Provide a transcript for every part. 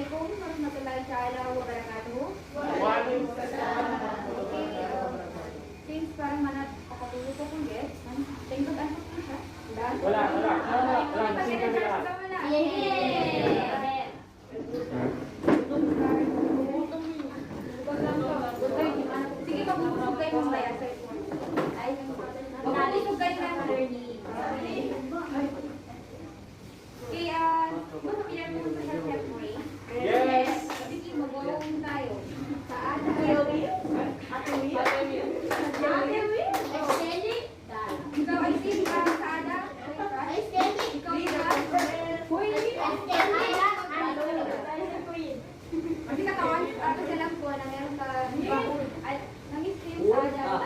Assalamualaikum warahmatullahi taala wabarakatuh. Since parang manat pakatulog ko kung guest, tingkod ano ko siya? Wala. Sige, pag-usog kayo mamaya sa ito. Pag-usog kayo ng Norhanie. Kaya, mapapilyan mo sa Chef Ray? Yes! Sige, mag-uong tayo. Saan? Ate Will? Extending? Ikaw ay si Saada? Extending? Ikaw ay Queen? Extending? Kasi katawan, ato silang po na meron ka bakul. At nang-stream Saada.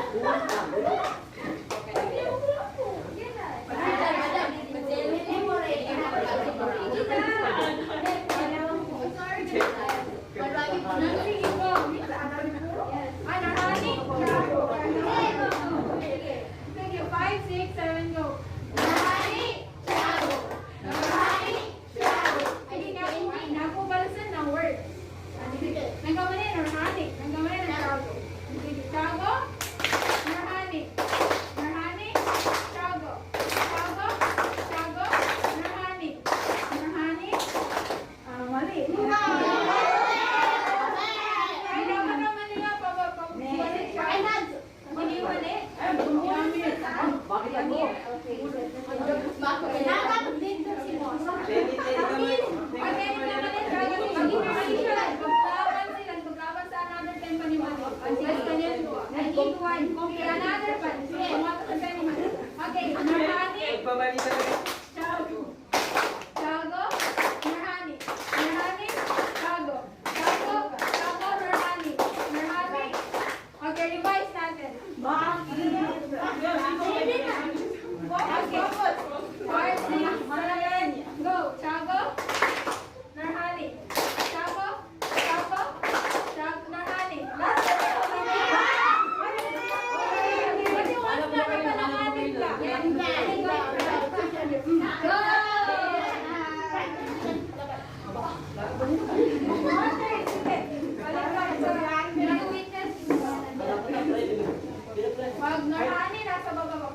Norhanie, nasa baba ba?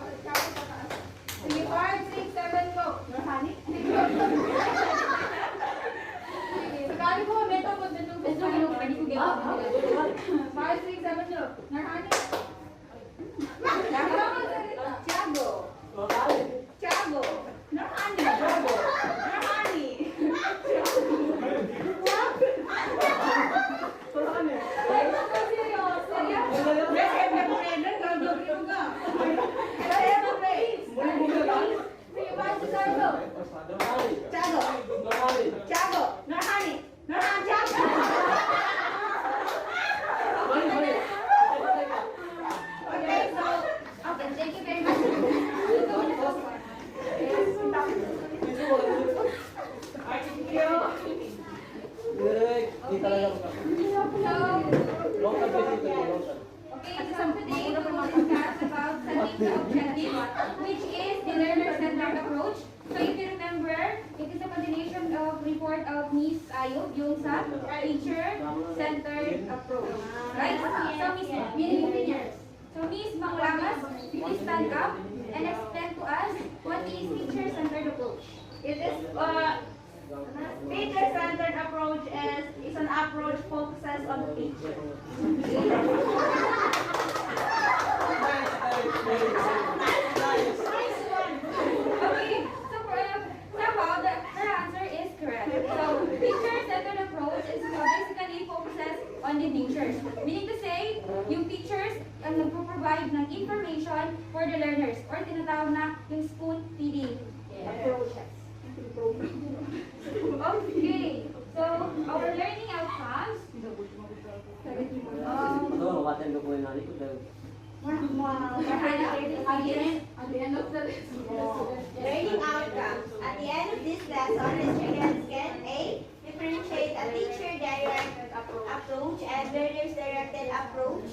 Sige, 5, 6, 7, go. Norhanie? Sakali ko, meto po din yung gusto ko. Pwede ko gawin. 5, 6, 7, go. Norhanie? Tiago. Tiago. Norhanie. Norhanie. Which is the learner-centered approach. So if you remember, it is a continuation of report of Miss Ayub, yung sa teacher-centered approach. Right? So Miss Minipinyers. So Miss Manglamas, please stand up and explain to us what is teacher-centered approach. It is teacher-centered approach is an approach focuses on the teacher. Okay, so somehow her answer is correct. So teacher-centered approach is basically focuses on the teachers. Meaning to say, yung teachers ang nagpo-provide ng information for the learners or tinatawag na yung spoon feeding approaches. Okay, so our learning outcomes. Learning outcomes. At the end of this lesson, the students can A. Differentiate a teacher-directed approach and learners-directed approach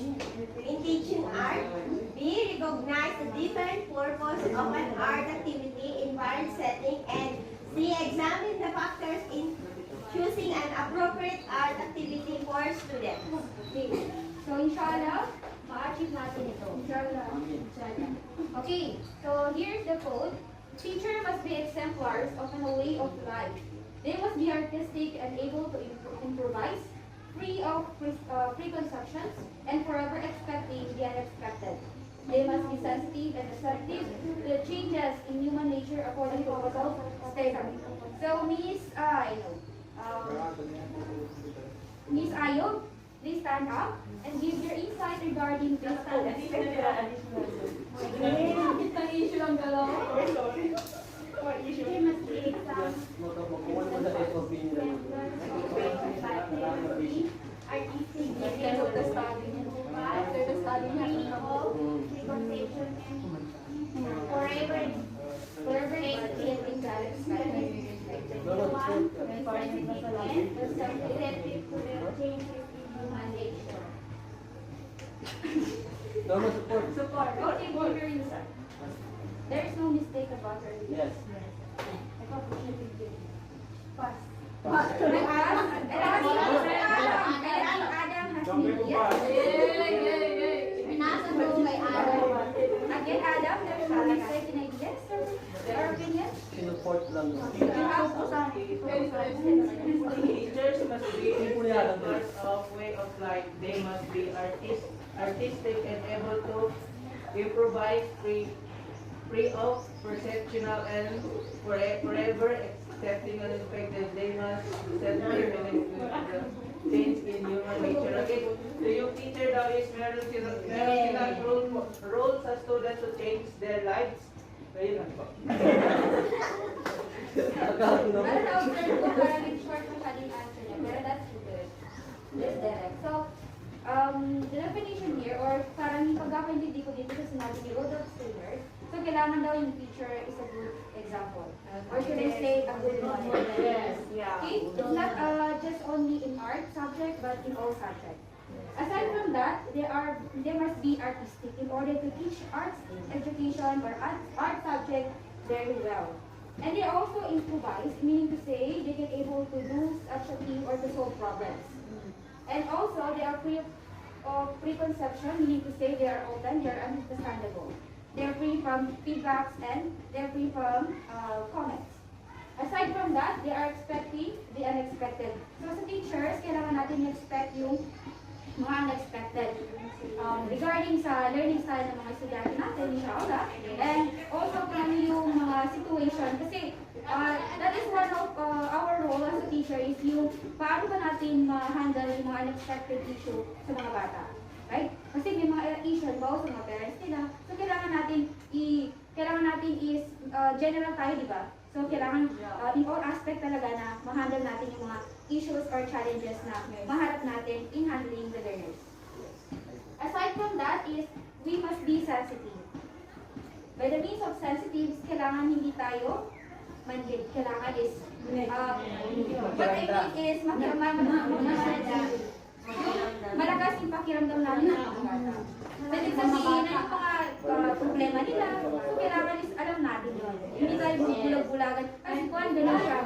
in teaching art. B. Recognize the different purpose of an art activity in varied setting. And C. Examine the factors choosing an appropriate art activity for students. Okay. So, inshallah, ma-achieve natin ito. Inshallah. Okay. So, here's the quote. Teacher must be exemplars of a way of life. They must be artistic and able to improvise, free of preconceptions, and forever expecting the unexpected. They must be sensitive and receptive to the changes in human nature according to Paul's standard. So, Miss Ayub, please stand up and give your insight regarding this quote. There must be exam. Forever expecting the unexpected. Support. Okay, give your insight. There is no mistake about her. Yes. Pass. Adam has been yes. Pinasa mo kay Adam. Again, Adam, there's no mistake in ideas or opinions. Sinuport lang. Teachers must be exemplars of way of life. They must be artistic and able to improvise, free of perceptional and forever accepting unexpected. They must be sensitive and change in human nature. Okay, so yung teacher daw is meron silang role sa students to change their lives. Ayun lang po. Parang na-observe ko, parang short masyadong answer niya, pero that's good. That's direct. So, the definition here, or parang yung pagkakaintindi ko dito sa sinabi ni Rudolph Steiner, so kailangan daw yung teacher is a good example. Or should I say, a good model. Yes, yeah. Okay? It's not just only in art subject, but in all subjects. Aside from that, they must be artistic in order to teach arts education or art subject very well. And they also improvise, meaning to say they can able to do such a thing or to solve problems. And also, they are free of preconception, meaning to say they are open, they are understandable. They are free from feedbacks and they are free from comments. Aside from that, they are expecting the unexpected. So sa teachers, kailangan natin i-expect yung mga unexpected regarding sa learning style ng mga estudyante natin, inshallah. And also kung yung mga situation, kasi that is one of our role as a teacher is yung paano ba natin ma-handle yung mga unexpected issue sa mga bata. Right? Kasi may mga issue ba sa mga parents nila. So kailangan natin is general tayo, di ba? So kailangan in all aspect talaga na ma-handle natin yung mga issues or challenges na maharap natin in handling the learners. Aside from that is we must be sensitive. By the means of sensitive, kailangan hindi tayo manhid. Kailangan is what I mean is malakas yung pakiramdam namin ng mga bata. Pwede sabihin na yung mga problema nila, so kailangan is alam natin yun. Hindi tayo bulag-bulagan. Kasi kung gano'n siya.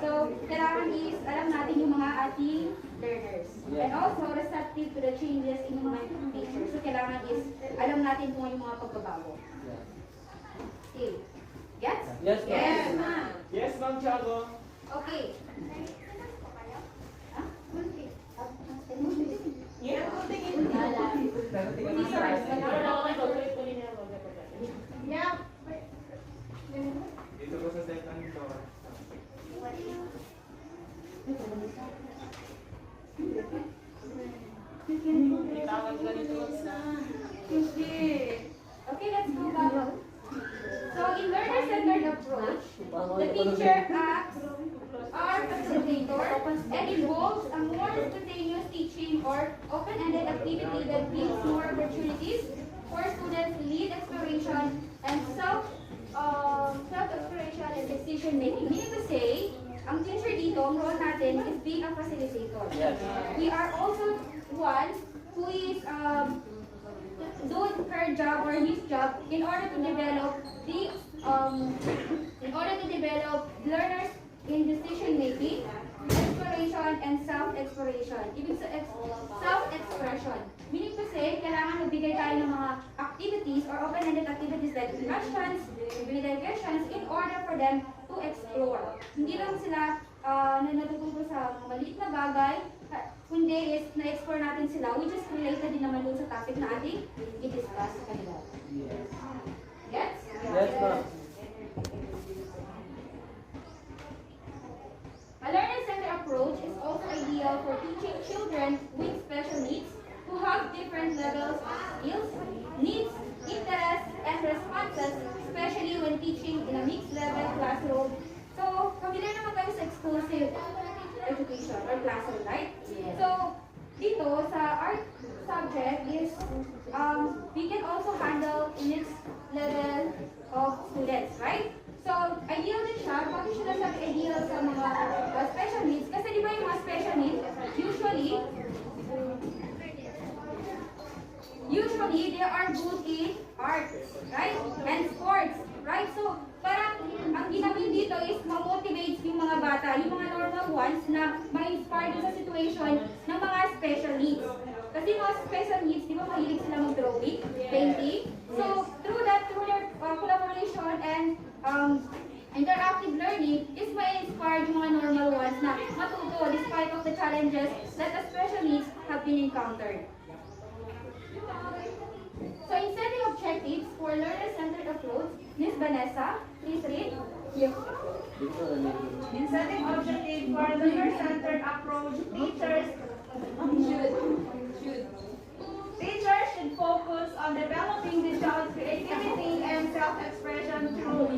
So, kailangan is alam natin yung mga ating learners. And also, receptive to the changes in yung mga teachers. So, kailangan is alam natin kung yung mga pagbabago. Okay. Gets? Yes, ma'am. Yes, ma'am. Yes, Ma'am Tiago. Okay. Yeah. Dito po sa second floor. Okay, let's go back. So, in learner-centered approach, the teacher acts are facilitator and involves a more spontaneous teaching or open-ended activity that gives more opportunities for students to lead exploration and self-exploration and decision-making. Meaning to say, ang teacher dito, ang role natin is being a facilitator. Yes. We are also one who is do her job or his job in order to develop learners in decision making, exploration, and self-exploration. Self-expression. Meaning to say, kailangan magbigay tayo ng mga activities or open-ended activities like questions, in order for them to explore. Hindi lang sila na natututo sa mga maliit na bagay, kundi is na-explore natin sila, which is related din naman dun sa topic na ating i-discuss sa kanila. Yes? Yes, ma'am. A learner-centered approach is also ideal for teaching children with special needs who have different levels of skills, needs, interests, and responses, especially when teaching in a mixed-level classroom. So, familiar naman tayo sa exclusive education or classroom, right? Yes. So, dito sa art subject is we can also handle mixed level of students, right? So, ideal din siya. Bakit siya nasabi ideal sa mga special needs? Kasi di ba yung mga special needs, usually they are good in arts, right? And sports, right? So, parang ang ginawin dito is ma-motivate yung mga bata, yung mga normal ones na ma-inspire dun sa situation ng mga special needs. Kasi mga special needs, di ba mahilig sila mag-drawing, painting? So, through their collaboration and interactive learning is ma-inspire yung mga normal ones na matuto despite of the challenges that the special needs have been encountered. So in setting objectives for learner-centered approach, Ms. Vanessa, please read. In setting objectives for learner-centered approach, teachers should focus on developing the child's creativity and self-expression through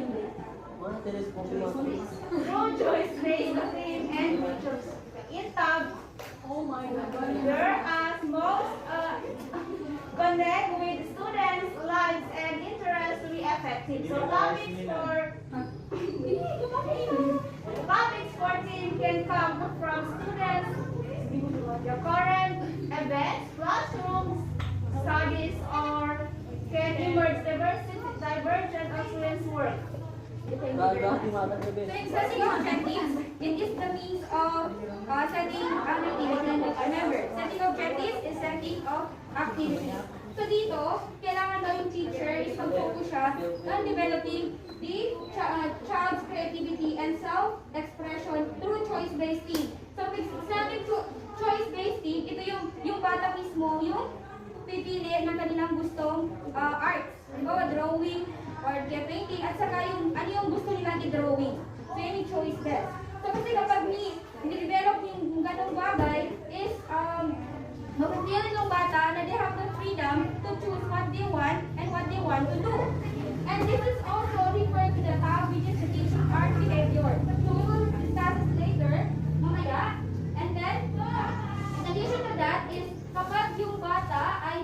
choice-based theme and features. In tab, whereas most connect with students' lives and interests to be effective. So topics for team can come from students, your current events, classrooms, studies, or can emerge divergent of students' work. So in setting objectives, it is the means of setting an activity. Remember, setting objectives is setting of activities. So dito, kailangan daw yung teacher is mag-focus siya on developing the child's creativity and self-expression through choice-based team. So pag sinabing choice-based team, ito yung bata mismo, yung pipili ng kanilang gustong arts. Halimbawa, drawing, or painting, at saka yung ano yung gusto nilang i-drawing. So yun yung choice best. So kasi kapag ni-develop yung ganong bagay is mapipili ng bata na they have the freedom to choose what they want and what they want to do. And this is also referred to the tab which is the teaching art behavior. So we will discuss it later, mamaya. And then, in addition to that is kapag yung bata ay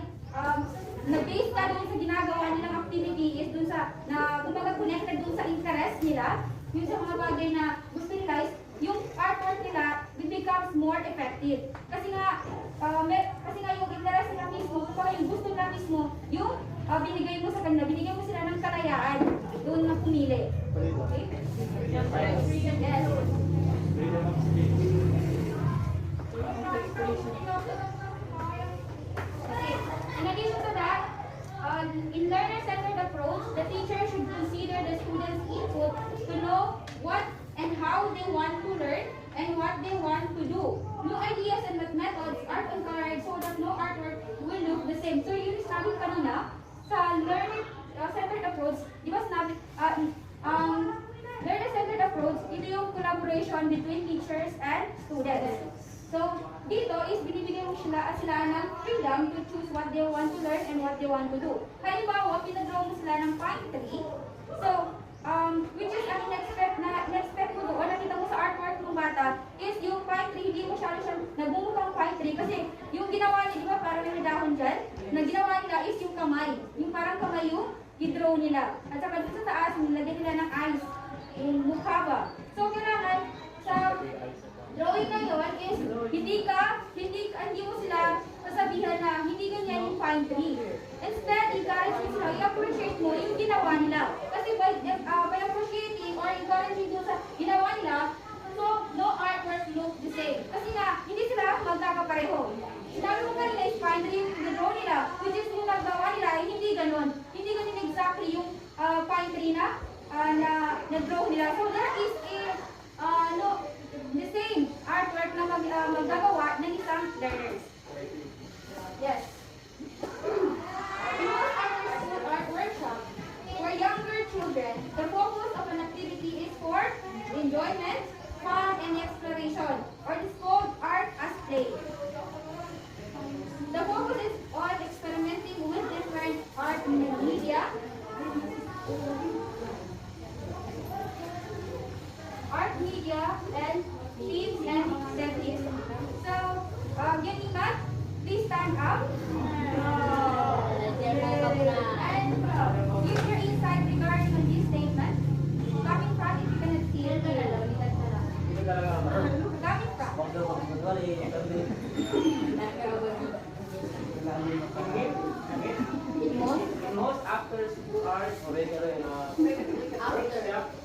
na-base ka doon sa ginagawa nilang activity is doon sa, kumbaga connected doon sa interest nila, yung sa mga bagay na gusto nila is, yung artwork nila becomes more effective. Kasi nga yung interest nila mismo, kumbaga yung gusto nila mismo, yung binigay mo sa kanila, binigay mo sila ng kalayaan doon na pumili. Okay? Yes. In addition to that, in learner-centered approach, the teacher should consider the students' input to know what and how they want to learn and what they want to do. New ideas and methods are encouraged so that no artwork will look the same. So yun sabi kanina, sa learner-centered approach, di ba sinabi, learner-centered approach, ito yung collaboration between teachers and students. So, dito is binibigyan mo sila ng freedom to choose what they want to learn and what they want to do. Halimbawa, pinadraw mo sila ng pine tree. So, which is ang na-expect mo doon, nakita mo sa artwork ng bata, is yung pine tree, hindi mo siya nagbumukhang pine tree. Kasi yung ginawa niya, di ba, parang may dahon dyan, na ginawa nila is yung kamay. Yung parang kamay yung i-draw nila. At saka dun sa taas, nilagyan nila ng eyes, yung mukha ba. So, kailangan sa drawing na yun is hindi mo sila sasabihan na hindi ganyan yung fine tree. Instead, encourage mo sila, i-appreciate mo yung ginawa nila. Kasi by appreciating or encouraging doon sa ginawa nila, so no artwork look the same. Kasi nga, hindi sila magkakapareho. Sinabi mo kanila is fine tree yung draw nila, which is yung nagawa nila ay hindi ganon. Hindi ganun exactly yung fine tree na na-draw nila. So there is the same artwork na magagawa ng isang learners. Yes. In most after-school art workshop, for younger children, the focus of an activity is for enjoyment, fun, and exploration, or is called art as play. The focus is on experimenting with different art media, and themes and settings. So, Yanimat, please stand up. And give your insight regarding on this statement. Coming from, if you cannot see it, coming In most after-school art workshop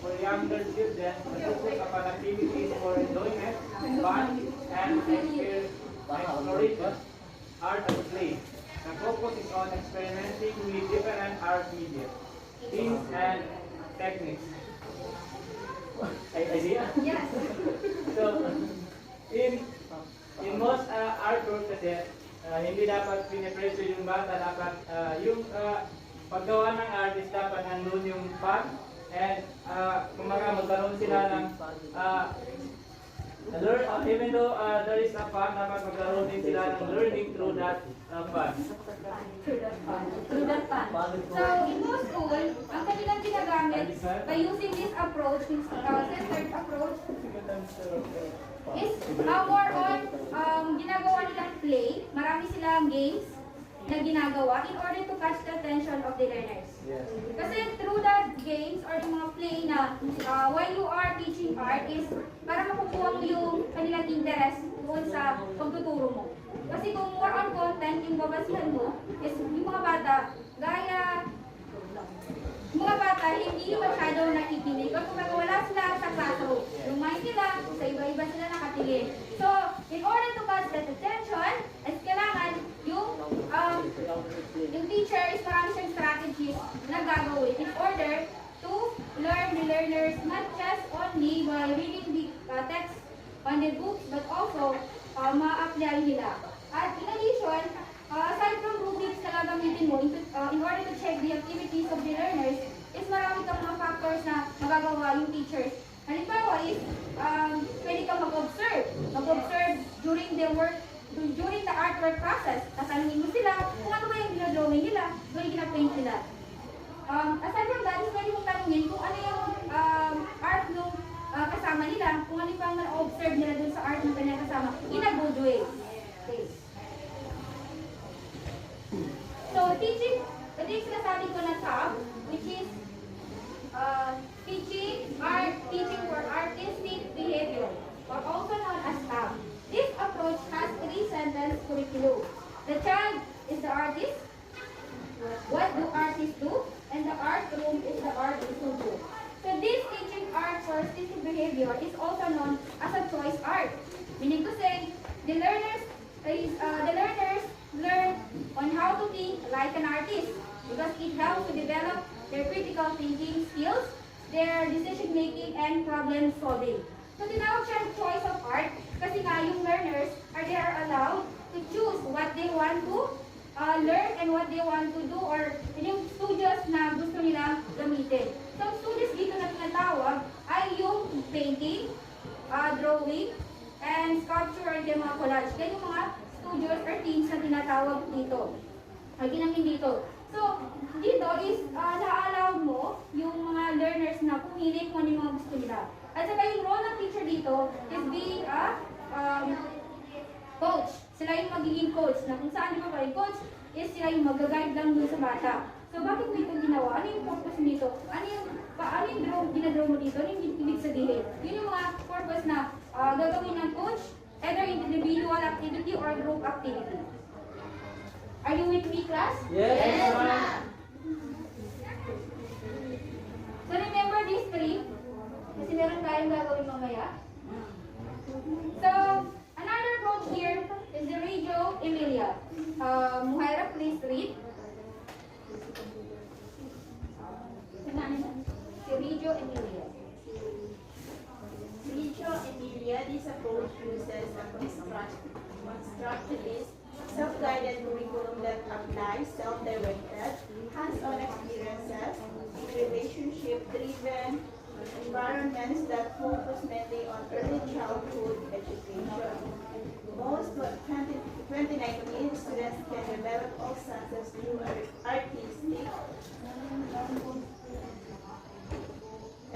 for younger children, the focus of an activity is for enjoyment, fun, and exploration, art and play. The focus is on experimenting with different art media, themes, and techniques. Idea? Yes. So, in most artwork kasi, hindi dapat pinipreso yung bata, dapat yung paggawa ng artist dapat nandun yung fun and kumaga magkaroon sila ng even though there is a fun, dapat magkaroon din sila ng learning through that fun. Through that fun. So, in most school, ang kanilang ginagamit by using this approach, this centered approach, is more on ginagawa nilang play. Marami silang games na ginagawa in order to catch the attention of the learners. Yes. Kasi through the games or yung mga play na while you are teaching art is para makukuha mo yung kanilang interest doon sa pagtuturo mo. Kasi kung more on content yung babasihan mo is yung mga bata, gaya yung mga bata hindi masyado nakikinig o kung wala sila sa classroom. Yung mind nila, sa iba-iba sila nakatingin. So, in order to catch that attention, is kailangan yung teacher is marami siyang strategies na gagawin in order to learn the learners not just only by reading the text on the books but also ma-apply nila. At in addition, aside from rubrics na gagamitin mo in order to check the activities of the learners, is marami kang mga factors na magagawa yung teachers. Halimbawa is, pwede kang mag-observe. Mag-observe during the artwork process. Tatanungin mo sila kung ano ba yung ginadrawing nila, kung yung ginapaint nila. Aside from that, is pwede mong tanungin kung ano yung art nung kasama nila, kung ano yung na-observe nila dun sa art ng kanyang kasama in a good way. Okay. So, teaching, ito yung sinasabi ko na tab, which is teaching for artistic behavior, or also known as tab. This approach has 3-sentence curriculum. The child is the artist, what do artists do, and the art room is the art studio. So this teaching art for artistic behavior is also known as a choice art. Meaning to say, the learners learn on how to think like an artist because it helps to develop their critical thinking skills, their decision making, and problem solving. So tinawag siyang choice of art kasi nga yung learners they are allowed to choose what they want to learn and what they want to do or yung studios na gusto nila gamitin. So studios dito na tinatawag ay yung painting, drawing, and sculpture and yung mga collage. Yan yung mga studios or teams na tinatawag dito. Ay ginamit dito. So, dito is na-allow mo yung mga learners na pumili kung ano yung mga gusto nila. At saka yung role ng teacher dito is being a coach. Sila yung magiging coach na kung saan ba yung coach is sila yung mag-guide lang dun sa bata. So, bakit mo ito ginawa? Ano yung purpose nito? Ano yung ginadraw mo dito? Ano yung ibig sabihin? Yun yung mga purpose na gagawin ng coach, either individual activity or group activity. Are you with me, class? Yes, ma'am. So remember these three? Kasi meron tayong gagawin mamaya. So, another approach here is the Radio Emilia. Muhaira, please read. The Radio Emilia. Reggio Emilia, this approach uses a constructivist, self-guided curriculum that applies self-directed, hands-on experiences in relationship-driven environments that focus mainly on early childhood education. Most 29 students can develop all senses through artistic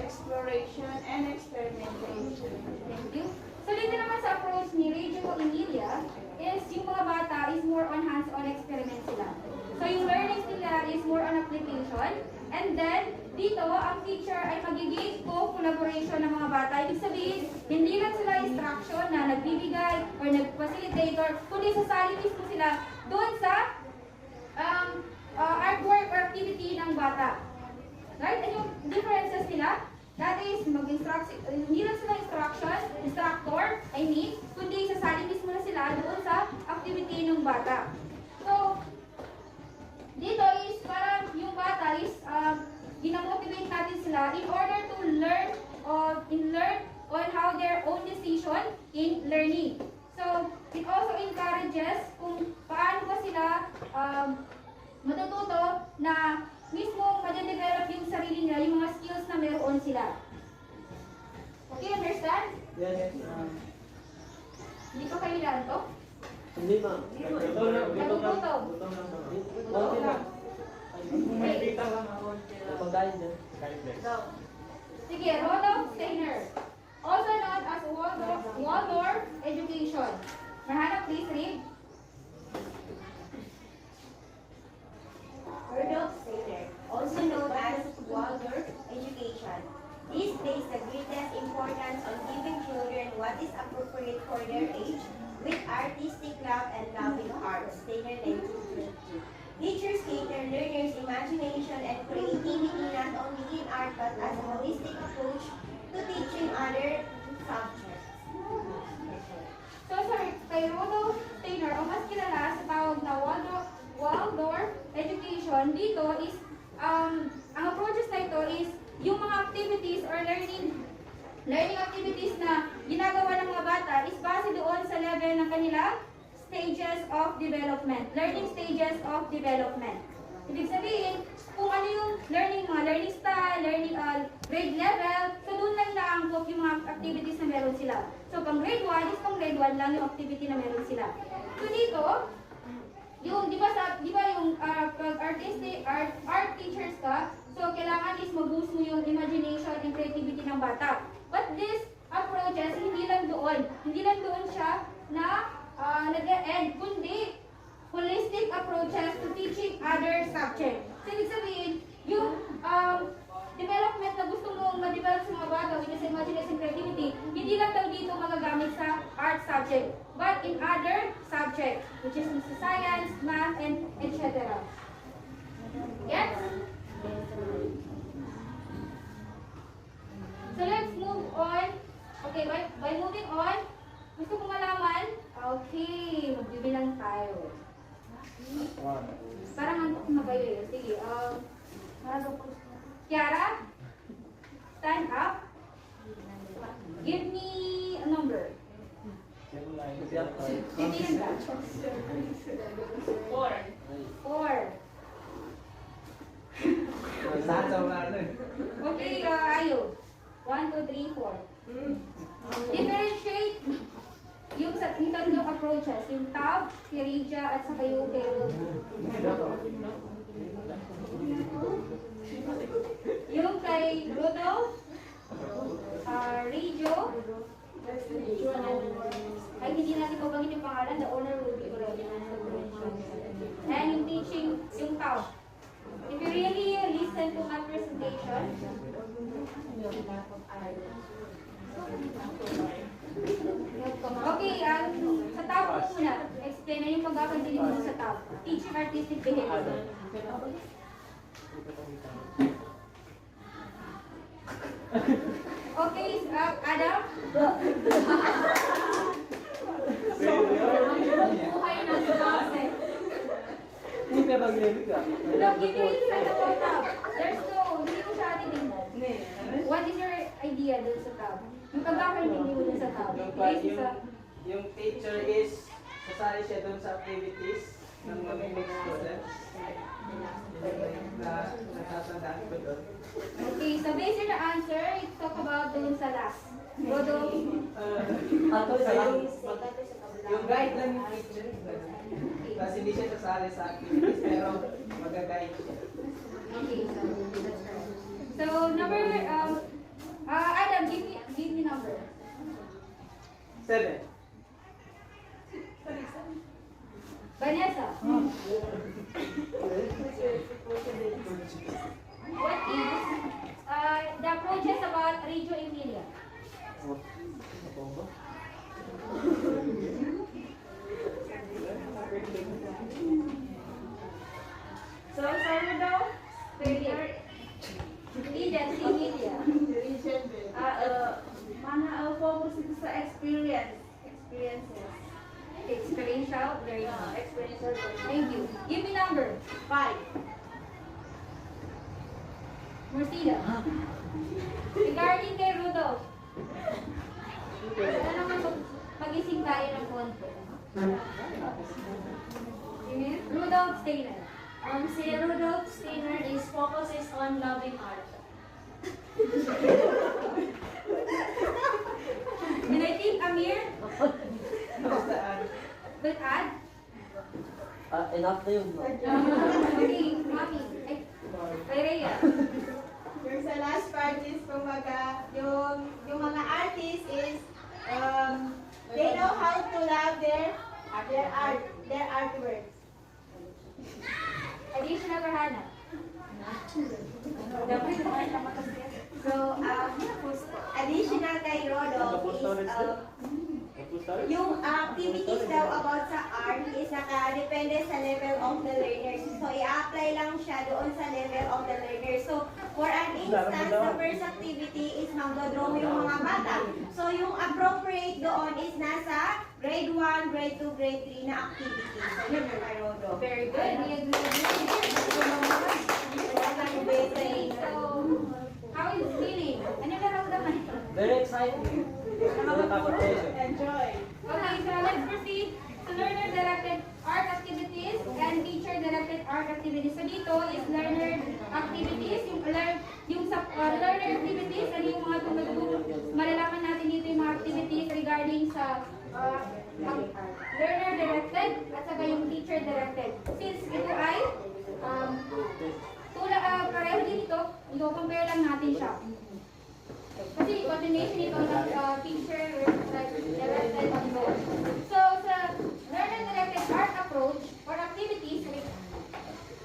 exploration and experimentation. Thank you. So dito naman sa approach ni Radio Emilia is yung mga bata is more on hands-on experiment sila. So yung learnings nila is more on application. And then, dito, ang teacher ay magiging co-collaboration ng mga bata. Ibig sabihin, hindi lang sila instruction na nagbibigay or nag-facilitator, kundi sasali mismo sila doon sa artwork or activity ng bata. Right? And yung differences nila, that is, hindi lang sila instructor, kundi sasali mismo na sila doon sa activity ng bata. So, dito is parang yung bata is ginamotivate natin sila in order to learn on how their own decision in learning. So, it also encourages kung paano ba sila matututo na mismo ma-develop yung sarili nila, yung mga skills na meron sila. Okay, understand? Yes, Hindi pa kayo to? Hindi, ma'am. Natututo. Okay na. May data lang ako. Pagkain niya. Go. Sige, Rodolph Steiner. Also known as Waldorf Education. Norhanie, please read. Rudolf Steiner, also known as Waldorf Education. This places the greatest importance on giving children what is appropriate for their age with artistic love and loving hearts. Steiner 1922. Teachers cater learners' imagination and creativity not only in art but as a holistic approach to teaching other subjects. So, sorry, kay Rudolph Steiner, o mas kilala sa tawag na Waldorf Education, dito is, ang approaches na ito is yung mga activities or learning activities na ginagawa ng mga bata is base doon sa level ng kanilang stages of development, learning stages of development. Ibig sabihin, kung ano yung mga learning style, grade level, so doon lang naangkop yung mga activities na meron sila. So, pang grade 1 is pang grade 1 lang yung activity na meron sila. So, dito, yung, di ba yung pag art teachers ka, so kailangan is mag-boost mo yung imagination and creativity ng bata. But this approaches, hindi lang doon siya na nag-e-end, kundi holistic approaches to teaching other subjects. So, ibig sabihin, yung development na gusto mong ma-develop sa mga bata, which is imagination and creativity, hindi lang daw dito magagamit sa art subject, but in other subjects, which is science, math, and etc. Yes? So, let's move on. Okay, by moving on, gusto ko malaman, okay, magbibilang tayo. Parang antok na kayo eh. Sige, Kiara, stand up. Give me a number. 15 ba? 4. Okay, ayo. 1, 2, 3, 4. Differentiate yung tatlong approaches, yung tab, Kirija, at saka yung Pero. Yung kay Rudolph, Regio, ay hindi natin pabangin yung pangalan, the owner will be already. And yung teaching, yung tab. If you really listen to my presentation, okay, sa tab ko muna, explain na yung pagkakansin mo sa tab. Teaching artistic behavior. Okay, Adam? Buhay na sa klase. Hindi ka mag-review ka. Look, give your insight about tab. There's no, hindi ko siya titingnan. What is your idea dun sa tab? Yung pagkakaintindi mo dun sa tab. Based sa... Yung teacher is sasali siya doon sa activities ng mga students. Na natatandaan ko doon. Okay, so based on the answer, let's talk about dun sa last. Rodo, Yung guide lang yung teacher. Tapos hindi siya sasali sa activities pero mag-guide siya. okay, so that's correct. So number, Adam, give me number. 7. Vanessa. What is the approaches about Radio Emilia? So, sorry daw. Agency Media. Mana focus ito sa experiences. Experiential learning. Experiential learning. Thank you. Give me number. 5. Marcela. Regarding kay Rudolph. Ano naman mag-ising tayo ng konti. Rudolph Steiner. Si Rudolph Steiner is focuses on loving art. And I think Amir Saan? will add. Enough na yun. Okay, Mami. Ay, kay Rhea. Yung sa last part is kumbaga, yung mga artists is, they know how to love their artworks. Additional Rahana. So, additional kay Rodo is, yung activities daw about sa art is nakadepende sa level of the learners. So, i-apply lang siya doon sa level of the learners. So, for an instance, the first activity is magdodraw yung mga bata. So, yung appropriate doon is nasa grade 1, grade 2, grade 3 na activity. So, yun yung kay Rodo. Very good. We agree. Okay, so, how is it feeling? Ano nararamdaman? Very exciting. Enjoy. Okay, so let's proceed to learner-directed art activities and teacher-directed art activities. So dito is learner activities, yung sa learner activities, ano yung mga tumutulong. Malalaman natin dito yung mga activities regarding sa learner-directed at saka yung teacher-directed. Since ito ay pareho din ito, compare lang natin siya. Kasi continuation ito ng teacher-directed approach. So, sa learner-directed art approach or activities,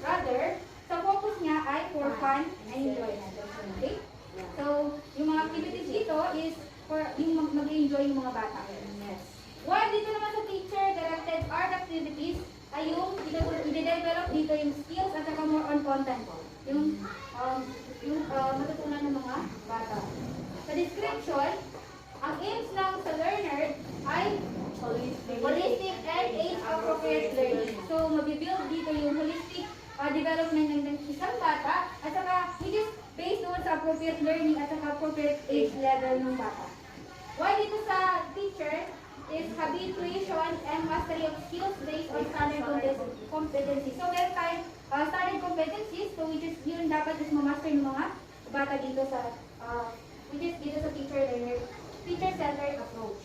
rather, sa focus niya ay for fun and enjoyment. Okay? So, yung mga activities dito is for yung mag-enjoy yung mga bata. Yes. While dito naman sa teacher-directed art activities, ay yung i-develop dito yung skills at saka more on content. Yung matutunan ng mga bata. Sa description, ang aims lang sa learner ay holistic and age-appropriate learning. So, mabibuild dito yung holistic development ng isang bata at saka which is based on sa appropriate learning at saka appropriate age level ng bata. While dito sa teacher is habituation and mastery of skills based on standard competencies. So, meron tayong standard competencies, so which is yun dapat is ma-master ng mga bata dito sa which is dito sa teacher-centered approach.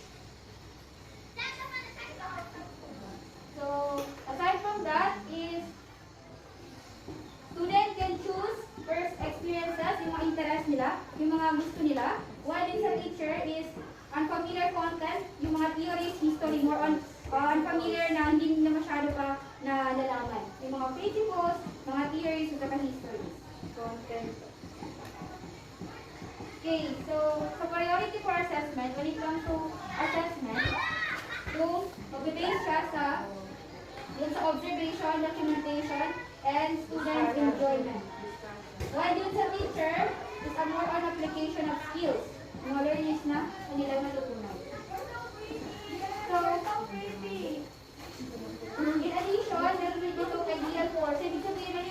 So, aside from that is student can choose first experiences, yung mga interest nila, yung mga gusto nila. While din sa teacher is unfamiliar content, yung mga theories, history, more on unfamiliar na hindi na masyado pa na nalaman. Yung mga principles, mga theories, at saka histories. Content. Okay, so sa priority for assessment, when it comes to assessment, yung mag-base siya sa Dun sa observation, documentation, and student enjoyment. While dun sa teacher is a more on application of skills. Mga learners na kanilang natutunan. So, in addition, meron din dito ideal course. Ibig sabihin na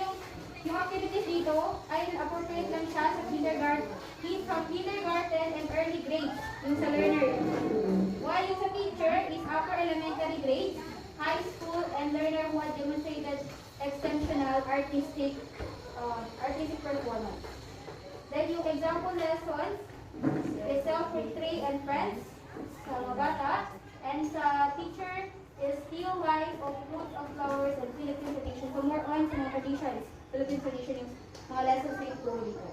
yung activities dito ay appropriate lang siya sa from kindergarten and early grades, yung sa learner. While yung sa teacher is upper elementary grades, high school, and learner who had demonstrated exceptional artistic performance. Then yung example lessons is self-portrait and friends sa mga bata, and sa teacher is still life of fruits of flowers and Philippine tradition. So more on sa mga traditions, Philippine tradition yung mga lessons na yung dito.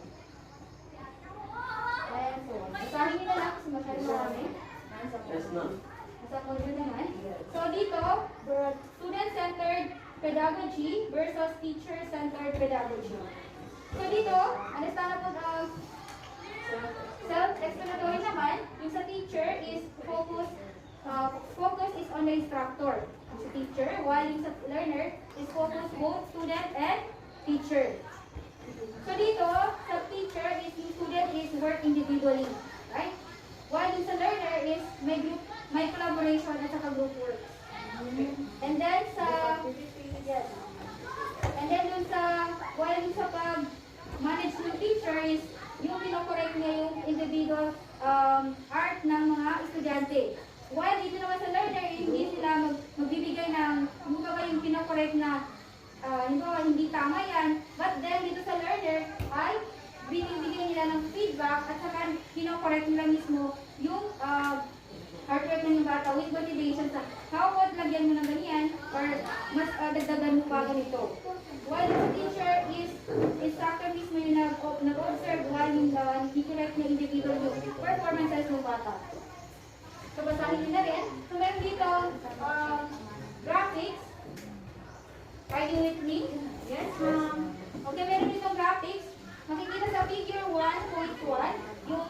And so on. Basahin nyo na lang kasi masyado marami. Yes, ma'am. Sa module naman. So dito, student-centered pedagogy versus teacher-centered pedagogy. So dito, understandable self-explanatory naman, yung sa teacher is focus is on the instructor, yung sa teacher, while yung sa learner is focus both student and teacher. So dito, sa teacher is yung student is work individually, right? While yung sa learner is may collaboration at saka group work. And then dun sa while yung sa pag-manage ng teacher is yung pinokorek niya yung individual art ng mga estudyante. While dito naman sa learner, hindi sila magbibigay ng yung pinokorek na hindi tama yan. But then dito sa learner ay binibigyan nila ng feedback at saka pinokorek nila mismo yung artwork ng yung bata with motivation sa how about lagyan mo ng ganyan or mas dagdagan mo pa ganito. While the teacher is instructor mismo yung nag-observe while yung correct na individual yung performances ng bata. So basahin nyo na rin. So meron dito graphics. Are you with me? Yes, ma'am. Okay, meron dito graphics. Makikita sa figure 1.1 yung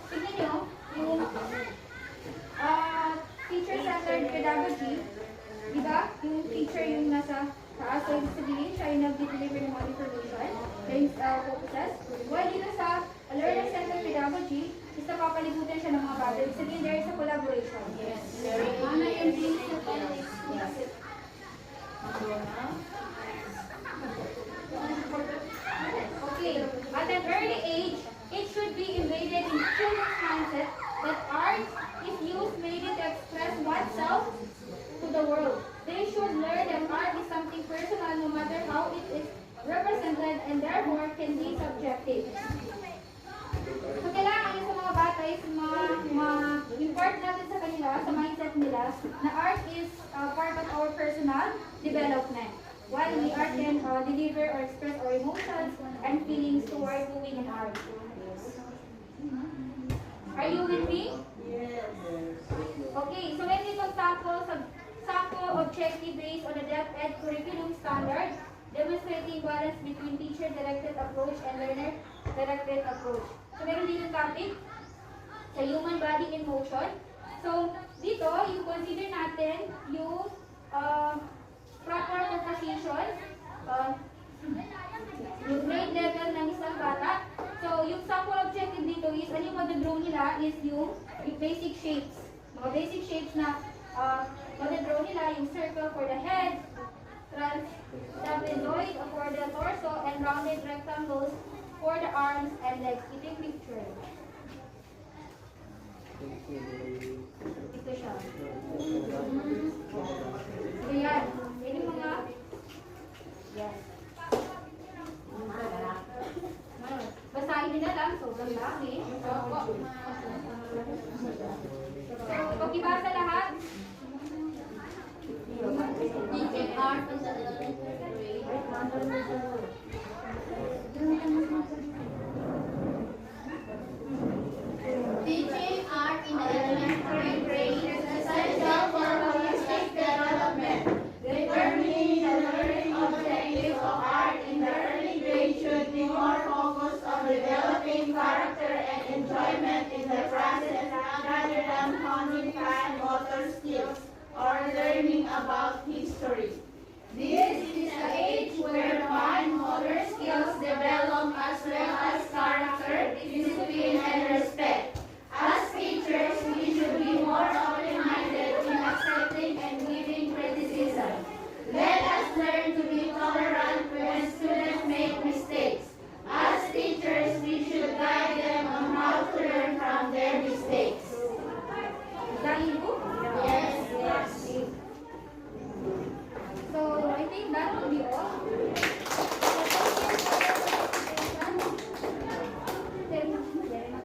tignan nyo yung teacher-centered pedagogy. Diba? Yung teacher yung nasa taas. So, ibig sabihin, siya yung nag-deliver ng mga information. Yung focuses. While dito sa learner-centered pedagogy, is napapalibutan siya ng mga bata. Ibig sabihin, there is a collaboration. Yes. Ana and James sa okay. At an early age, it should be embedded in children's mindset that art is used mainly to express oneself to the world. They should learn that art is something personal no matter how it is represented and therefore can be subjective. So kailangan yun sa mga bata is import natin sa kanila, sa mindset nila, na art is part of our personal development. While we art can deliver or express our emotions and feelings toward doing an art. Are you with me? Yes. Okay, so when we talk sample objective based on the DepEd curriculum standard, demonstrating balance between teacher-directed approach and learner-directed approach. So meron dito topic sa human body in motion. So dito, yung consider natin yung proper composition, yung grade level ng isang bata. So yung sample objective dito is, ano yung mag-draw nila is yung basic shapes. Mga basic shapes na mag-draw nila yung circle for the head, trapezoid for the torso, and rounded rectangles for the arms and legs. Ito yung picture. Ito siya. So yan. Yan yung mga... Yes. Basahin nyo na lang. Sobrang dami. So, pag-ibasa lahat. Teaching art is teaching art in the elementary grade is essential for holistic development. Determining the learning objectives of art in the early grade should be more focused on developing character and enjoyment in the process rather than honing fine motor skills or learning about history. study on